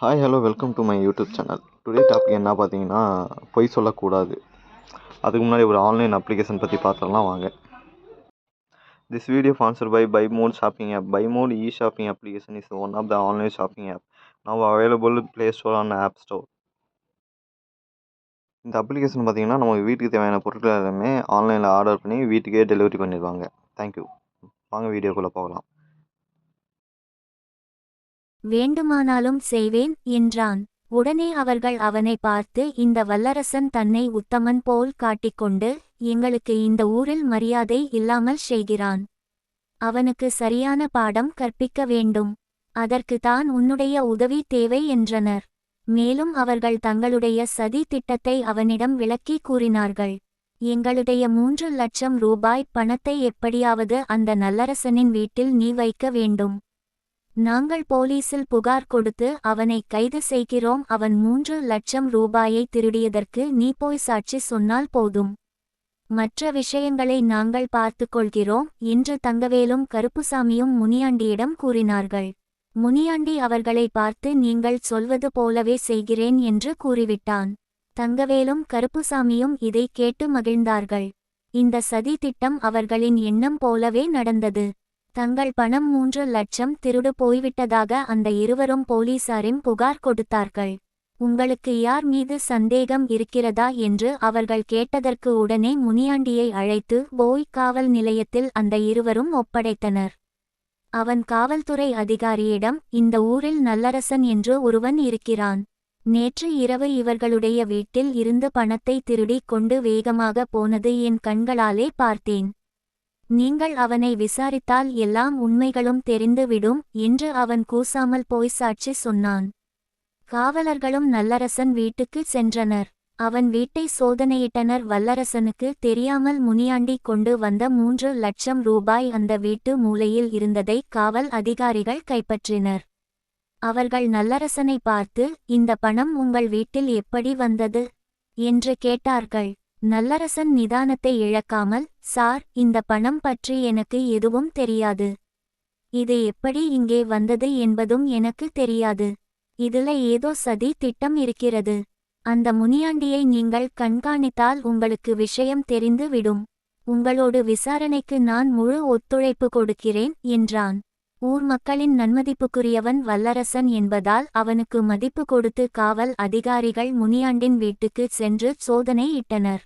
Hi hello welcome to my YouTube channel. Today topic என்ன பார்த்தீங்கன்னா, பொய் சொல்லக்கூடாது. அதுக்கு முன்னாடி ஒரு ஆன்லைன் அப்ளிகேஷன் பற்றி பார்த்துடலாம் வாங்க. This video sponsored by Bymod shopping app. Bymod e-shopping application is one of the online shopping app now available in Play Store and App Store. இந்த அப்ளிகேஷன் பார்த்தீங்கன்னா நம்ம வீட்டுக்கு தேவையான பொருட்கள் எல்லாமே ஆன்லைனில் ஆர்டர் பண்ணி வீட்டுக்கே டெலிவரி பண்ணிடுவாங்க. தேங்க்யூ. வாங்க வீடியோக்குள்ளே போகலாம். வேண்டுமானாலும் செய்வேன் என்றான். உடனே அவர்கள் அவனை பார்த்து, இந்த வல்லரசன் தன்னை உத்தமன் போல் காட்டிக்கொண்டு எங்களுக்கு இந்த ஊரில் மரியாதை இல்லாமல் செய்கிறான். அவனுக்கு சரியான பாடம் கற்பிக்க வேண்டும். அதற்கு தான் உன்னுடைய உதவி தேவை என்றனர். மேலும் அவர்கள் தங்களுடைய சதி திட்டத்தை அவனிடம் விளக்கி கூறினார்கள். எங்களுடைய 3 லட்சம் ரூபாய் பணத்தை எப்படியாவது அந்த நல்லரசனின் வீட்டில் நீ வைக்க வேண்டும். நாங்கள் போலீசில் புகார் கொடுத்து அவனை கைது செய்கிறோம். அவன் 3 லட்சம் ரூபாயை திருடியதற்கு நீ போய் சாட்சி சொன்னால் போதும். மற்ற விஷயங்களை நாங்கள் பார்த்துக்கொள்கிறோம் என்று தங்கவேலும் கருப்புசாமியும் முனியாண்டியிடம் கூறினார்கள். முனியாண்டி அவர்களை பார்த்து, நீங்கள் சொல்வது போலவே செய்கிறேன் என்று கூறிவிட்டான். தங்கவேலும் கருப்புசாமியும் இதை கேட்டு மகிழ்ந்தார்கள். இந்த சதி திட்டம் அவர்களின் எண்ணம் போலவே நடந்தது. தங்கள் பணம் 3 லட்சம் திருடு போய்விட்டதாக அந்த இருவரும் போலீசாரின் புகார் கொடுத்தார்கள். உங்களுக்கு யார் மீது சந்தேகம் இருக்கிறதா என்று அவர்கள் கேட்டதற்கு உடனே முனியாண்டியை அழைத்து போய் காவல் நிலையத்தில் அந்த இருவரும் ஒப்படைத்தனர். அவன் காவல்துறை அதிகாரியிடம், இந்த ஊரில் நல்லரசன் என்று ஒருவன் இருக்கிறான். நேற்று இரவு இவர்களுடைய வீட்டில் இருந்து பணத்தை திருடி கொண்டு வேகமாக போனது என் கண்களாலே பார்த்தேன். நீங்கள் அவனை விசாரித்தால் எல்லாம் உண்மைகளும் தெரிந்துவிடும் என்று அவன் கூசாமல் போய் சாட்சி சொன்னான். காவலர்களும் நல்லரசன் வீட்டுக்கு சென்றனர். அவன் வீட்டை சோதனையிட்டனர். வல்லரசனுக்கு தெரியாமல் முனியாண்டி கொண்டு வந்த 3 லட்சம் ரூபாய் அந்த வீட்டு மூலையில் இருந்ததை காவல் அதிகாரிகள் கைப்பற்றினர். அவர்கள் நல்லரசனை பார்த்து, இந்த பணம் உங்கள் வீட்டில் எப்படி வந்தது என்று கேட்டார்கள். நல்லரசன் நிதானத்தை இழக்காமல், சார், இந்த பணம் பற்றி எனக்கு எதுவும் தெரியாது. இது எப்படி இங்கே வந்தது என்பதும் எனக்கு தெரியாது. இதுல ஏதோ சதி திட்டம் இருக்கிறது. அந்த முனியாண்டியை நீங்கள் கண்காணித்தால் உங்களுக்கு விஷயம் தெரிந்து விடும். உங்களோடு விசாரணைக்கு நான் முழு ஒத்துழைப்பு கொடுக்கிறேன் என்றான். ஊர் மக்களின் நன்மதிப்புக்குரியவன் வல்லரசன் என்பதால் அவனுக்கு மதிப்பு கொடுத்து காவல் அதிகாரிகள் முனியாண்டின் வீட்டுக்கு சென்று சோதனை இட்டனர்.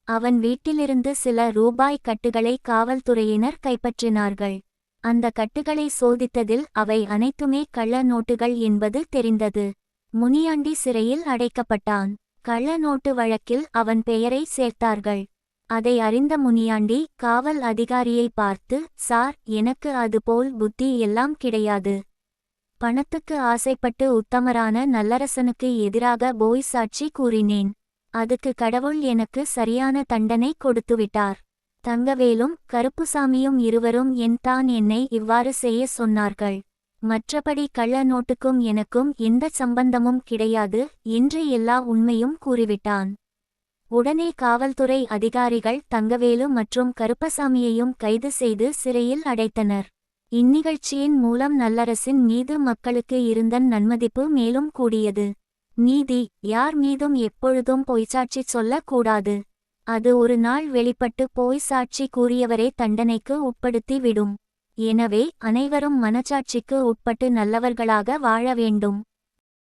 அவன் வீட்டிலிருந்து சில ரூபாய் கட்டுகளை காவல்துறையினர் கைப்பற்றினார்கள். அந்த கட்டுகளை சோதித்ததில் அவை அனைத்துமே கள்ள நோட்டுகள் என்பது தெரிந்தது. முனியாண்டி சிறையில் அடைக்கப்பட்டான். கள்ள நோட்டு வழக்கில் அவன் பெயரை சேர்த்தார்கள். அதை அறிந்த முனியாண்டி காவல் அதிகாரியை பார்த்து, சார், எனக்கு அதுபோல் புத்தி எல்லாம் கிடையாது. பணத்துக்கு ஆசைப்பட்டு உத்தமரான நல்லரசனுக்கு எதிராக போய் சாட்சி கூறினேன். அதுக்கு கடவுள் எனக்கு சரியான தண்டனை கொடுத்துவிட்டார். தங்கவேலும் கருப்புசாமியும் இருவரும் என்னை இவ்வாறு செய்ய சொன்னார்கள். மற்றபடி கள்ள நோட்டுக்கும் எனக்கும் எந்த சம்பந்தமும் கிடையாது என்று எல்லா உண்மையும் கூறிவிட்டான். உடனே காவல்துறை அதிகாரிகள் தங்கவேலு மற்றும் கருப்பசாமியையும் கைது செய்து சிறையில் அடைத்தனர். இந்நிகழ்ச்சியின் மூலம் நல்லரசின் மீது மக்களுக்கு இருந்த நன்மதிப்பு மேலும் கூடியது. நீதி, யார் மீதும் எப்பொழுதும் பொய்ச்சாட்சி சொல்லக்கூடாது. அது ஒரு நாள் வெளிப்பட்டு போய் சாட்சி கூறியவரே தண்டனைக்கு உட்படுத்தி விடும். எனவே அனைவரும் மனச்சாட்சிக்கு உட்பட்டு நல்லவர்களாக வாழ வேண்டும்.